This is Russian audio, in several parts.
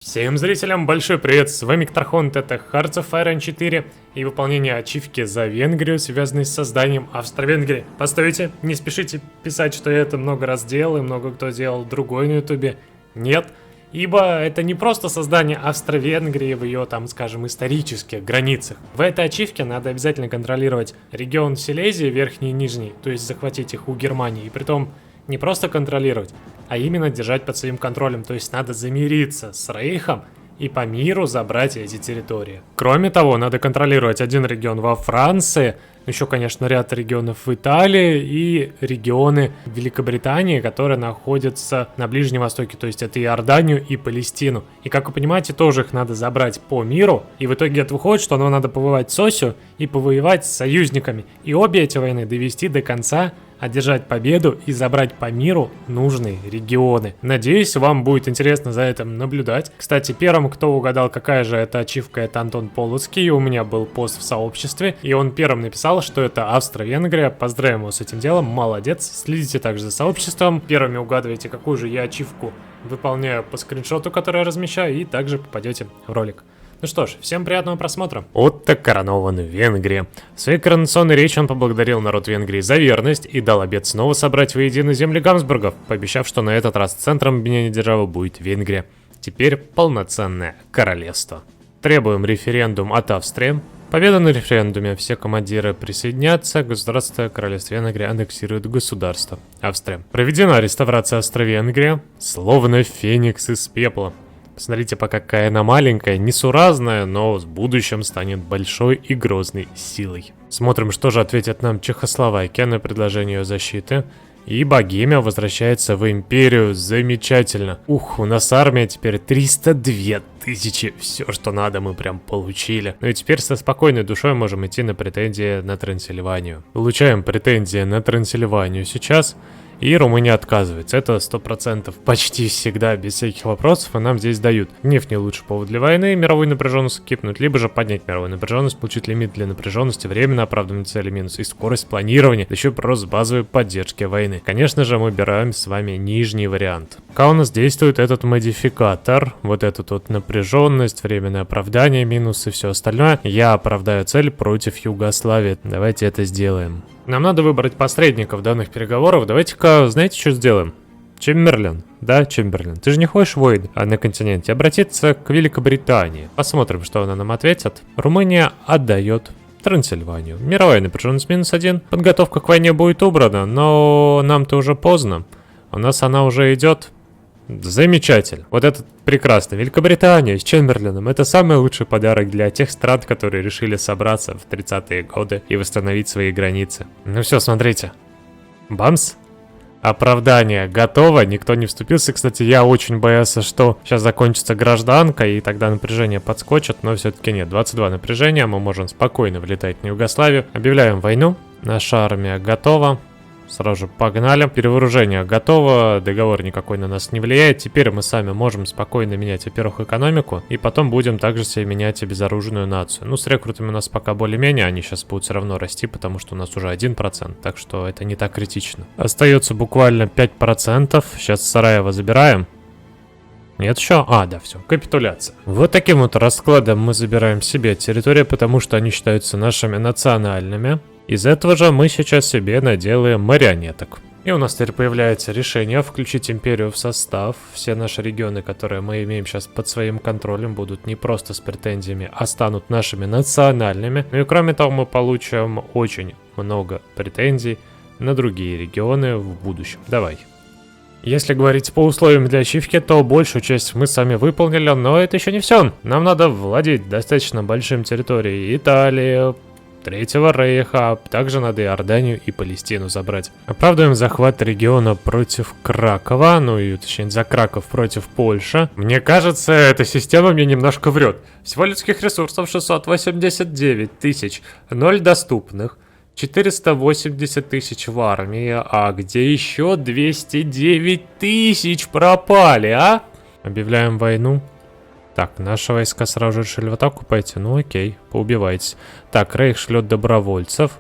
Всем зрителям большой привет, с вами Ктархонт, это Hearts of Iron 4 и выполнение ачивки за Венгрию, связанной с созданием Австро-Венгрии. Постойте, не спешите писать, что я это много раз делал и много кто делал другой на ютубе. Нет, ибо это не просто создание Австро-Венгрии в ее, там, скажем, исторических границах. В этой ачивке надо обязательно контролировать регион Силезии, верхний и нижний, то есть захватить их у Германии, и притом не просто контролировать, а именно держать под своим контролем, то есть надо замириться с Рейхом и по миру забрать эти территории. Кроме того, надо контролировать один регион во Франции, еще, конечно, ряд регионов в Италии и регионы Великобритании, которые находятся на Ближнем Востоке, то есть это Иорданию и Палестину. И, как вы понимаете, тоже их надо забрать по миру, и в итоге это выходит, что нам надо повоевать с Осью и повоевать с союзниками, и обе эти войны довести до конца, одержать победу и забрать по миру нужные регионы. Надеюсь, вам будет интересно за этим наблюдать. Кстати, первым, кто угадал, какая же это ачивка, это Антон Полоцкий. У меня был пост в сообществе, и он первым написал, что это Австро-Венгрия. Поздравим его с этим делом, молодец. Следите также за сообществом. Первыми угадываете, какую же я ачивку выполняю по скриншоту, который я размещаю, и также попадете в ролик. Ну что ж, всем приятного просмотра. Отто коронован в Венгрии. В своей коронационной речи он поблагодарил народ Венгрии за верность и дал обет снова собрать воедино земли Габсбургов, пообещав, что на этот раз центром объединения державы будет Венгрия. Теперь полноценное королевство. Требуем референдум от Австрии. Победа на референдуме. Все командиры присоединятся. Государство Королевство Венгрии аннексирует государство Австрия. Проведена реставрация Австро-Венгрии. Словно феникс из пепла. Смотрите, пока какая она маленькая, несуразная, но в будущем станет большой и грозной силой. Смотрим, что же ответит нам Чехословакия на предложение ее защиты. И Богемия возвращается в империю. Замечательно. Ух, у нас армия теперь 302 тысячи. Все, что надо, мы прям получили. Ну и теперь со спокойной душой можем идти на претензии на Трансильванию. Получаем претензии на Трансильванию сейчас. И Румыния отказывается. Это 100% почти всегда, без всяких вопросов, и нам здесь дают. Нефть не лучший повод для войны, мировую напряженность кипнуть, либо же поднять мировую напряженность, получить лимит для напряженности, временно оправданные цели минус и скорость планирования, да еще просто базовой поддержки войны. Конечно же, мы выбираем с вами нижний вариант. Пока у нас действует этот модификатор, вот эту вот напряженность, временное оправдание, минус и все остальное, я оправдаю цель против Югославии. Давайте это сделаем. Нам надо выбрать посредников данных переговоров. Давайте-ка, знаете, что сделаем? Чемберлен. Да, Чемберлен. Ты же не хочешь войн на континенте? Обратиться к Великобритании. Посмотрим, что она нам ответит. Румыния отдает Трансильванию. Мировая напряженность -1. Подготовка к войне будет убрана, но нам-то уже поздно. У нас она уже идет. Замечательно. Вот этот прекрасно. Великобритания с Чемберленом. Это самый лучший подарок для тех стран, которые решили собраться в 30-е годы и восстановить свои границы. Ну все, смотрите. Бамс. Оправдание готово. Никто не вступился. Кстати, я очень боялся, что сейчас закончится гражданка и тогда напряжение подскочит. Но все-таки нет. 22 напряжения. Мы можем спокойно влетать на Югославию. Объявляем войну. Наша армия готова. Сразу же погнали. Перевооружение готово. Договор никакой на нас не влияет. Теперь мы сами можем спокойно менять, во-первых, экономику. И потом будем также себе менять обезоруженную нацию. Ну, с рекрутами у нас пока более-менее. Они сейчас будут все равно расти, потому что у нас уже 1%. Так что это не так критично. Остается буквально 5%. Сейчас Сараево забираем. Нет еще? А, да, все, капитуляция. Вот таким вот раскладом мы забираем себе территорию, потому что они считаются нашими национальными. Из этого же мы сейчас себе наделаем марионеток. И у нас теперь появляется решение включить империю в состав. Все наши регионы, которые мы имеем сейчас под своим контролем, будут не просто с претензиями, а станут нашими национальными. Ну и кроме того, мы получим очень много претензий на другие регионы в будущем. Давай. Если говорить по условиям для ачивки, то большую часть мы сами выполнили, но это еще не все. Нам надо владеть достаточно большим территорией Италии, Третьего Рейха, также надо Иорданию и Палестину забрать. Оправдываем захват региона против Кракова, ну и точнее за Краков против Польши. Мне кажется, эта система мне немножко врет. Всего людских ресурсов 689 тысяч, 0 доступных. 480 тысяч в армии, а где еще 209 тысяч пропали, а? Объявляем войну. Так, наши войска сразу же решили в атаку пойти. Ну окей, поубивайтесь. Так, Рейх шлет добровольцев.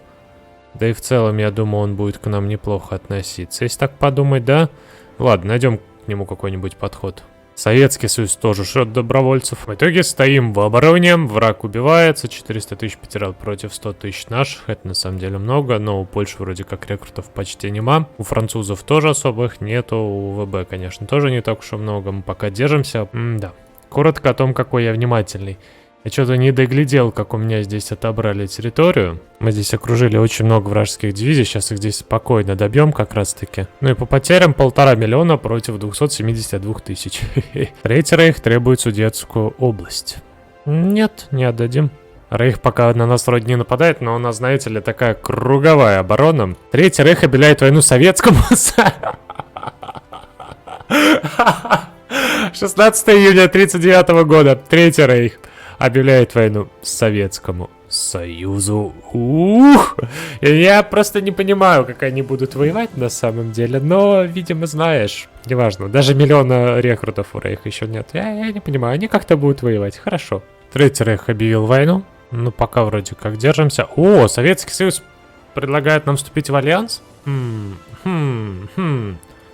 Да и в целом, я думаю, он будет к нам неплохо относиться. Если так подумать, да? Ладно, найдем к нему какой-нибудь подход. Советский Союз тоже шлет добровольцев. В итоге стоим в обороне, враг убивается, 400 тысяч потерял против 100 тысяч наших. Это на самом деле много, но у Польши вроде как рекрутов почти нема. У французов тоже особых нету, у ВБ, конечно, тоже не так уж и много. Мы пока держимся. Да. Коротко о том, какой я внимательный. Я что-то не доглядел, как у меня здесь отобрали территорию. Мы здесь окружили очень много вражеских дивизий. Сейчас их здесь спокойно добьем как раз таки. Ну и по потерям 1,5 миллиона против 272 тысяч. Третий рейх требует Судетскую область. Нет, не отдадим. Рейх пока на нас вроде не нападает, но у нас, знаете ли, такая круговая оборона. Третий рейх объявляет войну советскому. 16 июня 1939 года. Третий рейх объявляет войну Советскому Союзу. Ух! Я просто не понимаю, как они будут воевать на самом деле, но, видимо, знаешь, неважно. Даже миллиона рекрутов у Рейха еще нет. Я не понимаю, они как-то будут воевать. Хорошо. Третий Рейх объявил войну. Ну, пока вроде как держимся. О, Советский Союз предлагает нам вступить в альянс?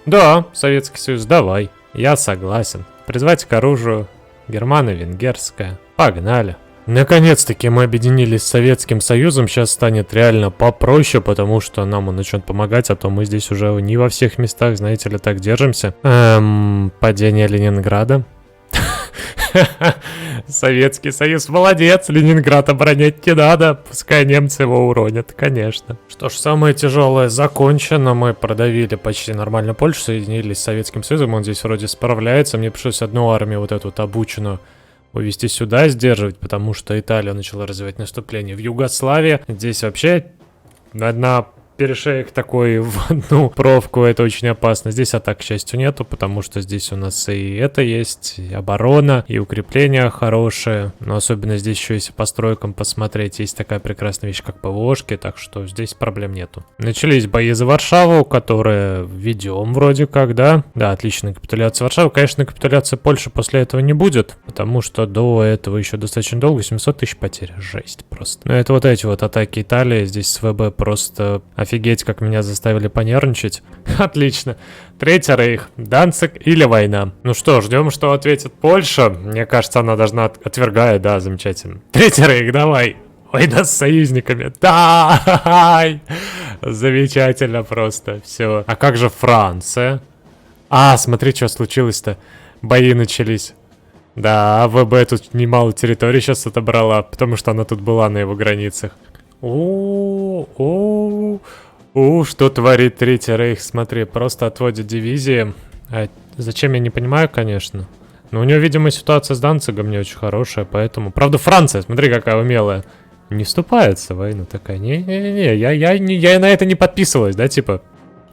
Да, Советский Союз, давай. Я согласен. Призвать к оружию германо-венгерское. Погнали. Наконец-таки мы объединились с Советским Союзом. Сейчас станет реально попроще, потому что нам он начнет помогать, а то мы здесь уже не во всех местах, знаете ли, так держимся. Падение Ленинграда. Советский Союз молодец, Ленинград оборонять не надо, пускай немцы его уронят, конечно. Что ж, самое тяжелое закончено, мы продавили почти нормально Польшу, соединились с Советским Союзом, он здесь вроде справляется, мне пришлось одну армию вот эту вот обученную увезти сюда, сдерживать, потому что Италия начала развивать наступление в Югославии. Здесь вообще одна перешеек такой в одну бровку, это очень опасно. Здесь атак, к счастью, нету, потому что здесь у нас и это есть, и оборона, и укрепления хорошие. Но особенно здесь еще, если по стройкам посмотреть, есть такая прекрасная вещь, как ПВОшки, так что здесь проблем нету. Начались бои за Варшаву, которые ведем вроде как, да? Да, отличная капитуляция Варшавы. Конечно, капитуляция Польши после этого не будет, потому что до этого еще достаточно долго, 700 тысяч потерь. Жесть просто. Но это вот эти вот атаки Италии, здесь с ВБ просто... Офигеть, как меня заставили понервничать. Отлично. Третий рейх. Данциг или война? Ну что, ждем, что ответит Польша. Мне кажется, она должна отвергает. Да, замечательно. Третий рейх, давай. Война с союзниками. Да! Замечательно просто. Все. А как же Франция? А, смотри, что случилось-то. Бои начались. Да, ВБ тут немало территорий сейчас отобрала, потому что она тут была на его границах. Что творит Третий Рейх? Смотри, просто отводит дивизии. А зачем, я не понимаю, конечно. Но у него, видимо, ситуация с Данцигом не очень хорошая, поэтому... Правда, Франция, смотри, какая умелая. Не вступается в войну такая. Не-не-не, я на это не подписывалась, да, типа.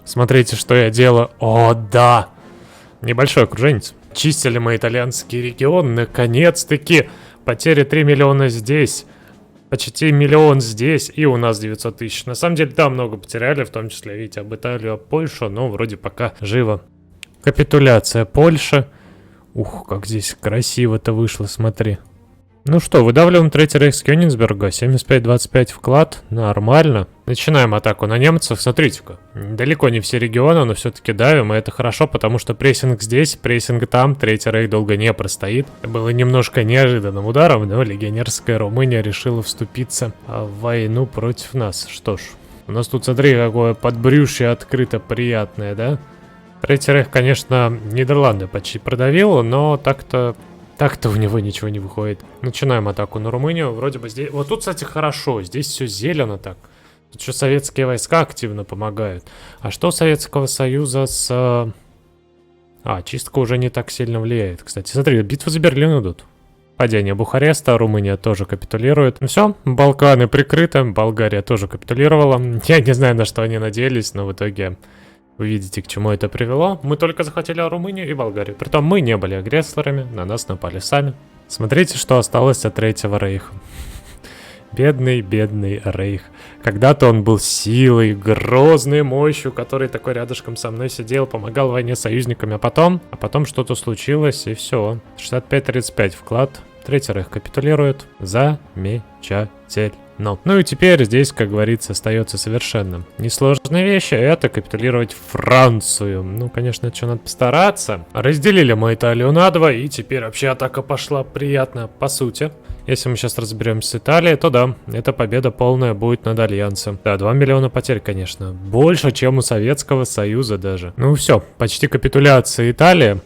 Смотрите, что я делаю. О, да! Небольшой окруженец. Чистили мы итальянский регион, наконец-таки. Потери 3 миллиона здесь. Почти миллион здесь, и у нас 900 тысяч. На самом деле, да, много потеряли, в том числе, видите, об Италию, об Польшу, но вроде пока живо. Капитуляция Польши. Ух, как здесь красиво-то вышло, смотри. Ну что, выдавливаем Третий Рейх с Кёнигсберга. 75-25 вклад. Нормально. Начинаем атаку на немцев. Смотрите-ка. Далеко не все регионы, но все-таки давим. И это хорошо, потому что прессинг здесь, прессинг там. Третий Рейх долго не простоит. Это было немножко неожиданным ударом, но легионерская Румыния решила вступиться в войну против нас. Что ж, у нас тут, смотри, какое подбрюшье открыто приятное, да? Третий Рейх, конечно, Нидерланды почти продавил, но так-то у него ничего не выходит. Начинаем атаку на Румынию. Вроде бы здесь... Вот тут, кстати, хорошо. Здесь все зелено так. Тут еще советские войска активно помогают. А что у Советского Союза с... чистка уже не так сильно влияет. Кстати, смотри, битвы за Берлин идут. Падение Бухареста, Румыния тоже капитулирует. Ну все, Балканы прикрыты. Болгария тоже капитулировала. Я не знаю, на что они надеялись, но в итоге... Вы видите, к чему это привело. Мы только захватили Румынию и Болгарию. Притом мы не были агрессорами, на нас напали сами. Смотрите, что осталось от Третьего Рейха. Бедный, бедный Рейх. Когда-то он был силой, грозной мощью, который такой рядышком со мной сидел, помогал в войне с союзниками. А потом что-то случилось, и все. 65-35 вклад. Третий Рейх капитулирует. Замечательно. Но. Ну и теперь здесь, как говорится, остается совершенно несложная вещь, это капитулировать Францию. Ну, конечно, это что, надо постараться. Разделили мы Италию на два, и теперь вообще атака пошла приятно, по сути. Если мы сейчас разберемся с Италией, то да, эта победа полная будет над Альянсом. Да, 2 миллиона потерь, конечно. Больше, чем у Советского Союза даже. Ну все, почти капитуляция Италии.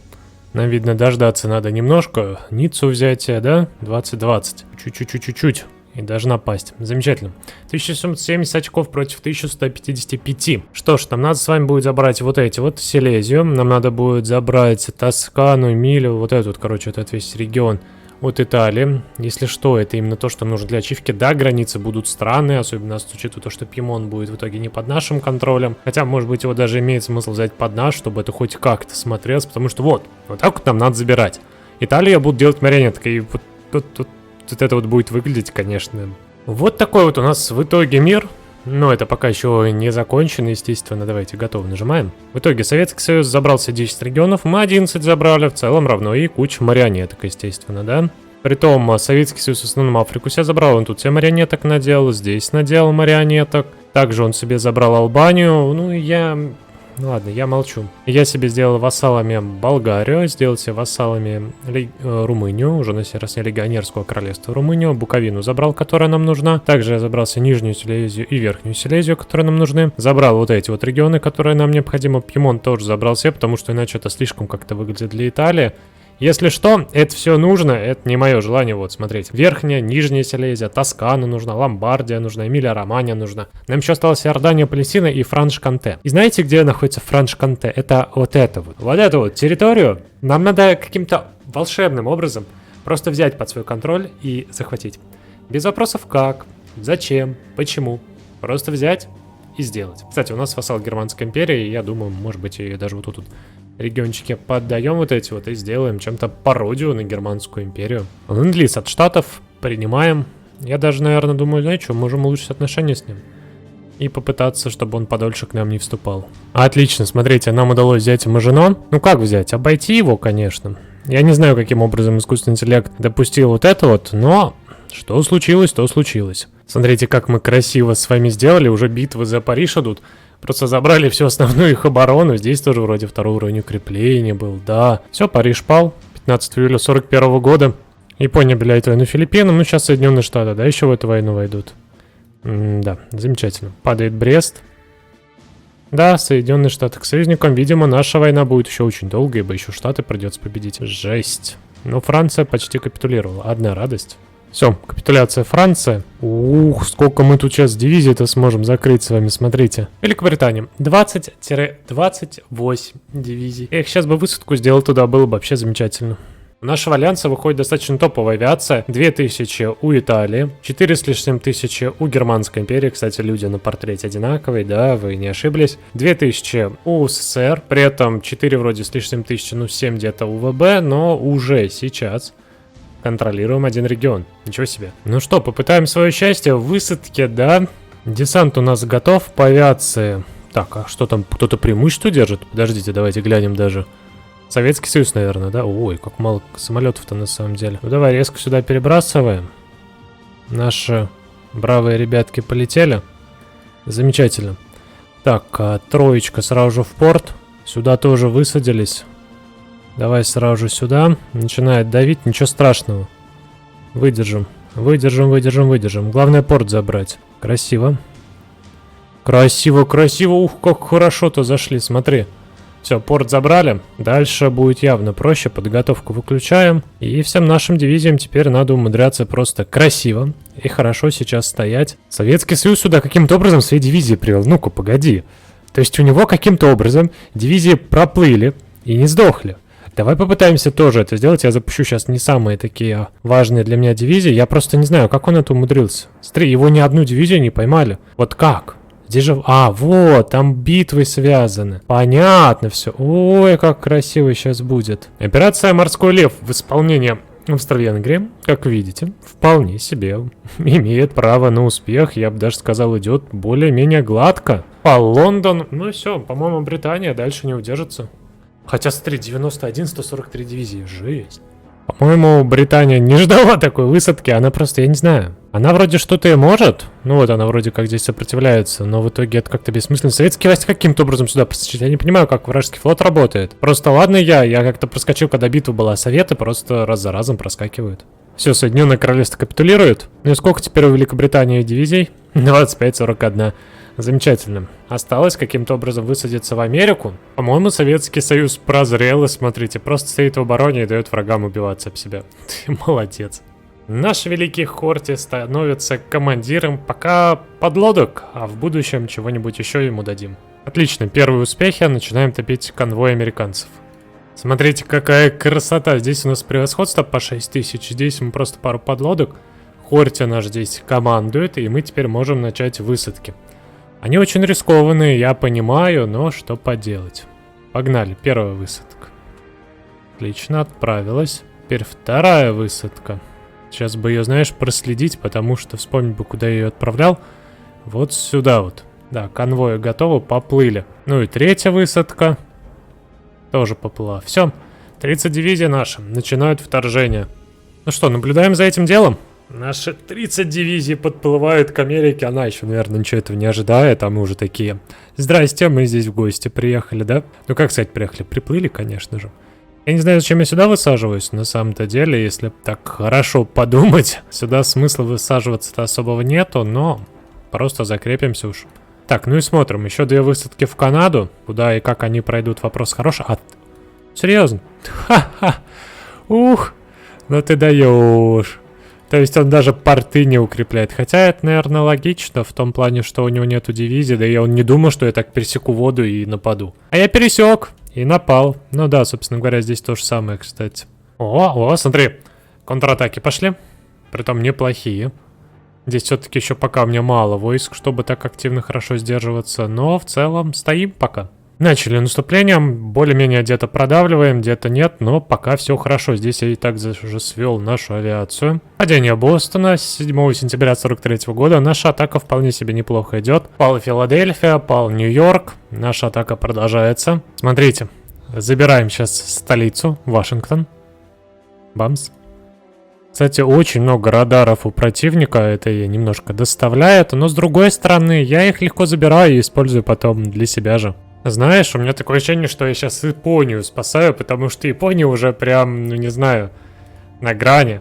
Нам, видно, дождаться надо немножко. Ниццу взятие, да? 20-20. Чуть-чуть. И даже напасть. Замечательно. 1770 очков против 1155. Что ж, нам надо с вами будет забрать вот эти вот Силезию. Нам надо будет забрать Тоскану, Эмилию, вот этот, короче, вот этот весь регион от Италии. Если что, это именно то, что нужно для ачивки. Да, границы будут странные, особенно с учетом того, что Пьемонт будет в итоге не под нашим контролем. Хотя, может быть, его даже имеет смысл взять под наш, чтобы это хоть как-то смотрелось, потому что вот так вот нам надо забирать. Италию я буду делать марионеткой, и вот это вот будет выглядеть, конечно. Вот такой вот у нас в итоге мир. Но это пока еще не закончено, естественно. Давайте, готово, нажимаем. В итоге Советский Союз забрался 10 регионов, мы 11 забрали, в целом равно и куча марионеток, естественно, да? Притом, Советский Союз в основном Африку себе забрал, он тут себе марионеток наделал, здесь наделал марионеток. Также он себе забрал Албанию, ну ладно, я молчу. Я себе сделал вассалами Болгарию, сделал себе вассалами Румынию, уже на сей раз не легионерского королевства Румынию, Буковину забрал, которая нам нужна. Также я забрался Нижнюю Силезию и Верхнюю Силезию, которые нам нужны. Забрал вот эти вот регионы, которые нам необходимы. Пьемонт тоже забрал себе, потому что иначе это слишком как-то выглядит для Италии. Если что, это все нужно, это не мое желание, вот, смотреть. Верхняя, Нижняя Силезия, Тоскана нужна, Ломбардия нужна, Эмилия-Романья нужна. Нам еще осталась Иордания, Палестина и Франш-Конте. И знаете, где находится Франш-Конте? Это вот это вот. Вот эту вот территорию нам надо каким-то волшебным образом просто взять под свой контроль и захватить. Без вопросов как, зачем, почему. Просто взять и сделать. Кстати, у нас вассал Германской империи, и я думаю, может быть, и даже вот тут региончики поддаем вот эти вот и сделаем чем-то пародию на Германскую империю. Ленд-лиз от Штатов принимаем. Я даже, наверное, думаю, знаете что, можем улучшить отношения с ним. И попытаться, чтобы он подольше к нам не вступал. Отлично, смотрите, нам удалось взять Мажино. Ну как взять? Обойти его, конечно. Я не знаю, каким образом искусственный интеллект допустил вот это вот, но что случилось, то случилось. Смотрите, как мы красиво с вами сделали, уже битвы за Париж идут. Просто забрали всю основную их оборону. Здесь тоже вроде второй уровень укрепления был, да. Все, Париж пал. 15 июля 41 года. Япония объявляет войну Филиппинам. Ну, сейчас Соединенные Штаты, да, еще в эту войну войдут. Да, замечательно. Падает Брест. Да, Соединенные Штаты к союзникам. Видимо, наша война будет еще очень долгой, ибо еще Штаты придется победить. Жесть. Но Франция почти капитулировала. Одна радость. Все, капитуляция Франции. Ух, сколько мы тут сейчас дивизий-то сможем закрыть с вами, смотрите. Великобритания. 20-28 дивизий. Эх, сейчас бы высадку сделал туда, было бы вообще замечательно. У нашего альянса выходит достаточно топовая авиация. 2000 у Италии, 4 с лишним тысячи у Германской империи. Кстати, люди на портрете одинаковые, да, вы не ошиблись. 2000 у СССР, при этом 4 вроде с лишним тысячи, ну 7 где-то у ВБ, но уже сейчас контролируем один регион. Ничего себе. Ну что, попытаем свое счастье в высадке, да? Десант у нас готов по авиации. Так, а что там? Кто-то преимущество держит? Подождите, давайте глянем даже. Советский Союз, наверное, да? Ой, как мало самолетов-то на самом деле. Ну давай резко сюда перебрасываем. Наши бравые ребятки полетели. Замечательно. Так, троечка сразу же в порт. Сюда тоже высадились. Давай сразу же сюда. Начинает давить, ничего страшного. Выдержим. Выдержим. Главное порт забрать. Красиво. Красиво. Ух, как хорошо-то зашли, смотри. Все, порт забрали. Дальше будет явно проще. Подготовку выключаем. И всем нашим дивизиям теперь надо умудряться просто красиво и хорошо сейчас стоять. Советский Союз сюда каким-то образом свои дивизии привел. Ну-ка, погоди. То есть у него каким-то образом дивизии проплыли и не сдохли. Давай попытаемся тоже это сделать. Я запущу сейчас не самые такие важные для меня дивизии. Я просто не знаю, как он это умудрился. Смотри, его ни одну дивизию не поймали. Вот как? Здесь же... А, вот, там битвы связаны. Понятно все. Ой, как красиво сейчас будет. Операция «Морской лев» в исполнении Австро-Венгрии, как видите, вполне себе имеет право на успех. Я бы даже сказал, идет более-менее гладко. По Лондону... Ну все, по-моему, Британия дальше не удержится. Хотя, смотри, 91, 143 дивизии. Жесть. По-моему, Британия не ждала такой высадки, она просто, я не знаю. Она вроде что-то и может, ну вот она вроде как здесь сопротивляется, но в итоге это как-то бессмысленно. Советские войска каким-то образом сюда проскочили, я не понимаю, как вражеский флот работает. Просто ладно я как-то проскочил, когда битва была, Советы просто раз за разом проскакивают. Все, Соединенное Королевство капитулирует. Ну и сколько теперь у Великобритании дивизий? 25-41. Замечательно. Осталось каким-то образом высадиться в Америку. По-моему, Советский Союз прозрел, и смотрите, просто стоит в обороне и дает врагам убиваться об себя. Ты молодец. Наш великий Хорти становится командиром пока подлодок, а в будущем чего-нибудь еще ему дадим. Отлично, первые успехи, начинаем топить конвой американцев. Смотрите, какая красота. Здесь у нас превосходство по 6000, здесь мы просто пару подлодок. Хорти наш здесь командует, и мы теперь можем начать высадки. Они очень рискованные, я понимаю, но что поделать. Погнали, первая высадка. Отлично, отправилась. Теперь вторая высадка. Сейчас бы ее, знаешь, проследить, потому что вспомнить бы, куда я ее отправлял. Вот сюда вот. Да, конвои готовы, поплыли. Ну и третья высадка. Тоже поплыла. Все, 30 дивизий наши начинают вторжение. Ну что, наблюдаем за этим делом? Наши 30 дивизий подплывают к Америке. Она еще, наверное, ничего этого не ожидает. А мы уже такие: здрасте, мы здесь в гости приехали, да? Ну как сказать приехали? Приплыли, конечно же. Я не знаю, зачем я сюда высаживаюсь. На самом-то деле, если так хорошо подумать, сюда смысла высаживаться-то особого нету, но просто закрепимся уж. Так, ну и смотрим. Еще 2 высадки в Канаду. Куда и как они пройдут, вопрос хороший. Серьезно? Ха-ха. Ух, ну ты даешь. То есть он даже порты не укрепляет. Хотя это, наверное, логично в том плане, что у него нету дивизии, да и он не думал, что я так пересеку воду и нападу. А я пересек и напал. Ну да, собственно говоря, здесь то же самое, кстати. О, смотри, контратаки пошли. Притом неплохие. Здесь все-таки еще пока у меня мало войск, чтобы так активно хорошо сдерживаться, но в целом стоим пока. Начали наступлением, более-менее где-то продавливаем, где-то нет, но пока все хорошо. Здесь я и так уже свел нашу авиацию. Падение Бостона 7 сентября 43 года. Наша атака вполне себе неплохо идет. Пал Филадельфия, пал Нью-Йорк. Наша атака продолжается. Смотрите, забираем сейчас столицу, Вашингтон. Бамс. Кстати, очень много радаров у противника, это и немножко доставляет, но с другой стороны, я их легко забираю и использую потом для себя же. Знаешь, у меня такое ощущение, что я сейчас Японию спасаю, потому что Япония уже прям, ну не знаю, на грани.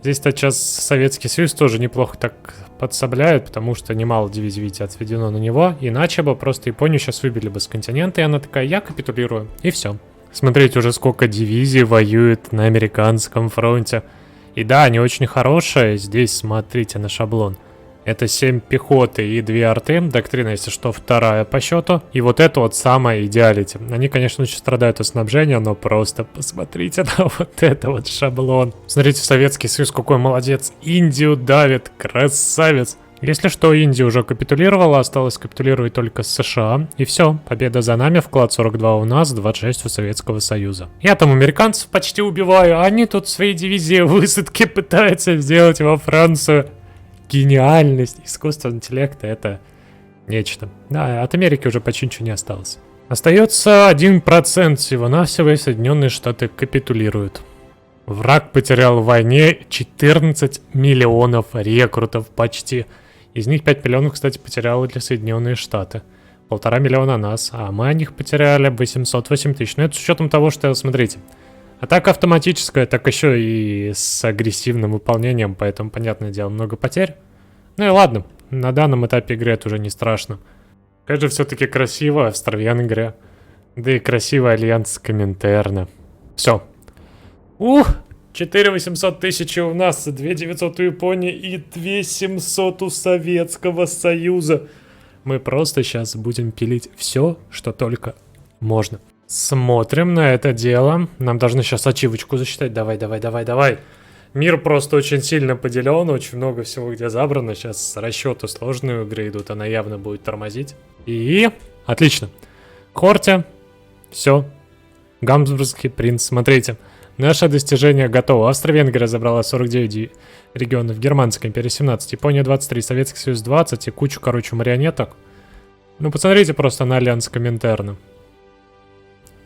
Здесь-то сейчас Советский Союз тоже неплохо так подсобляет, потому что немало дивизий, видите, отведено на него. Иначе бы просто Японию сейчас выбили бы с континента, и она такая: я капитулирую, и все. Смотрите, уже сколько дивизий воюет на американском фронте. И да, они очень хорошие. Здесь смотрите на шаблон. Это 7 пехоты и 2 арты. Доктрина, если что, 2 по счету. И вот это вот самое идеалити. Они, конечно, очень страдают от снабжения, но просто посмотрите на вот это вот шаблон. Смотрите, Советский Союз какой молодец. Индию давит, красавец. Если что, Индия уже капитулировала, осталось капитулировать только США. И все, победа за нами, вклад 42 у нас, 26 у Советского Союза. Я там американцев почти убиваю, а они тут свои дивизии высадки пытаются сделать во Францию. Гениальность искусственного интеллекта — это нечто. Да, от Америки уже почти ничего не осталось. Остается 1% всего-навсего, и Соединенные Штаты капитулируют. Враг потерял в войне 14 миллионов рекрутов почти. Из них 5 миллионов, кстати, потеряли для Соединенные Штаты. 1,5 миллиона нас, а мы о них потеряли 808 тысяч. Но это с учетом того, что, смотрите, атака автоматическая, так еще и с агрессивным выполнением, поэтому, понятное дело, много потерь. Ну и ладно, на данном этапе игры это уже не страшно. Как же все-таки красиво Австро-Венгрия. Да и красивый альянс Коминтерна. Все. 4800 тысяч у нас, 2900 у Японии и 2700 у Советского Союза. Мы просто сейчас будем пилить все, что только можно. Смотрим на это дело. Нам должны сейчас ачивочку засчитать. Давай. Мир просто очень сильно поделен, очень много всего где забрано. Сейчас расчеты сложные игры идут, она явно будет тормозить. И отлично. Хорти. Все. Гамбургский принц, смотрите. Наше достижение готово. Австро-Венгрия забрала 49 регионов, Германская империя 17, Япония 23, Советский Союз 20 и кучу, короче, марионеток. Ну, посмотрите просто на альянс Коминтерна.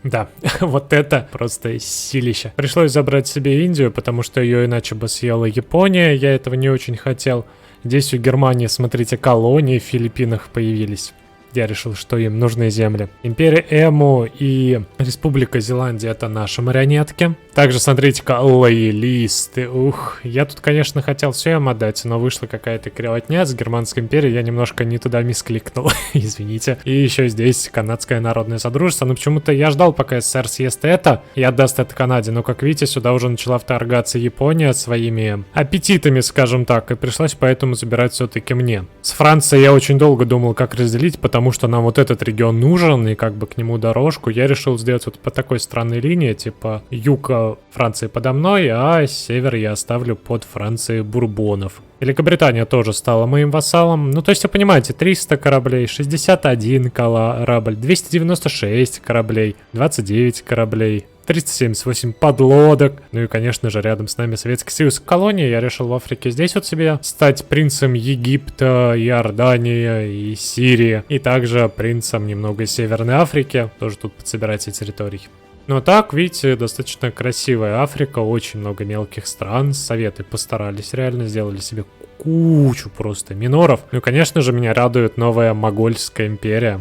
Да, вот это просто силища. Пришлось забрать себе Индию, потому что ее иначе бы съела Япония, я этого не очень хотел. Здесь у Германии, смотрите, колонии в Филиппинах появились. Я решил, что им нужны земли. Империя Эму и Республика Зеландия — это наши марионетки. Также, смотрите-ка, лоялисты. Ух, я тут, конечно, хотел все им отдать, но вышла какая-то кривотня с Германской империей. Я немножко не туда мискликнул, извините. И еще здесь Канадское народное содружество. Но почему-то я ждал, пока СССР съест это и отдаст это Канаде. Но, как видите, сюда уже начала вторгаться Япония своими аппетитами, скажем так. И пришлось поэтому забирать все-таки мне. С Францией я очень долго думал, как разделить, потому что нам вот этот регион нужен, и как бы к нему дорожку. Я решил сделать вот по такой странной линии, типа юг Франции подо мной, а север я оставлю под Францией Бурбонов. Великобритания тоже стала моим вассалом. Ну, то есть, вы понимаете, 300 кораблей, 61 корабль, 296 кораблей, 29 кораблей, 378 подлодок. Ну и, конечно же, рядом с нами Советский Союз. Колония. Я решил в Африке здесь вот себе стать принцем Египта, Иордании и Сирии. И также принцем немного Северной Африки. Тоже тут подсобирать все территории. Ну так, видите, достаточно красивая Африка, очень много мелких стран. Советы постарались, реально сделали себе кучу просто миноров. Ну и, конечно же, меня радует новая Могольская империя.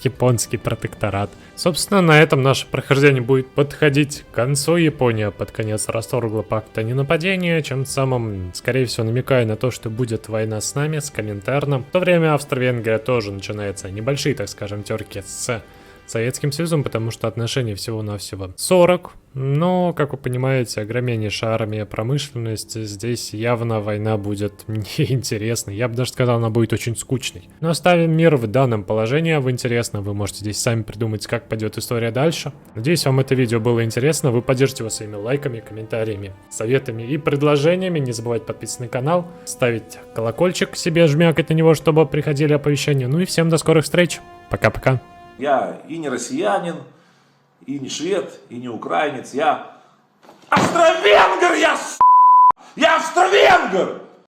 Японский протекторат. Собственно, на этом наше прохождение будет подходить к концу. Япония под конец расторгла пакт о ненападении, чем самым, скорее всего, намекая на то, что будет война с нами, с Коминтерном. В то время Австро-Венгрия тоже начинается небольшие, так скажем, терки с Советским Союзом, потому что отношения всего-навсего 40. Но, как вы понимаете, огромнейшая армия, промышленность, здесь явно война будет неинтересной. Я бы даже сказал, она будет очень скучной. Но оставим мир в данном положении. Вы интересно, вы можете здесь сами придумать, как пойдет история дальше. Надеюсь, вам это видео было интересно. Вы поддержите его своими лайками, комментариями, советами и предложениями. Не забывайте подписываться на канал, ставить колокольчик себе, жмякать на него, чтобы приходили оповещения. Ну и всем до скорых встреч. Пока-пока. Я и не россиянин, и не швед, и не украинец. Я австро-венгр, я австро-венгр!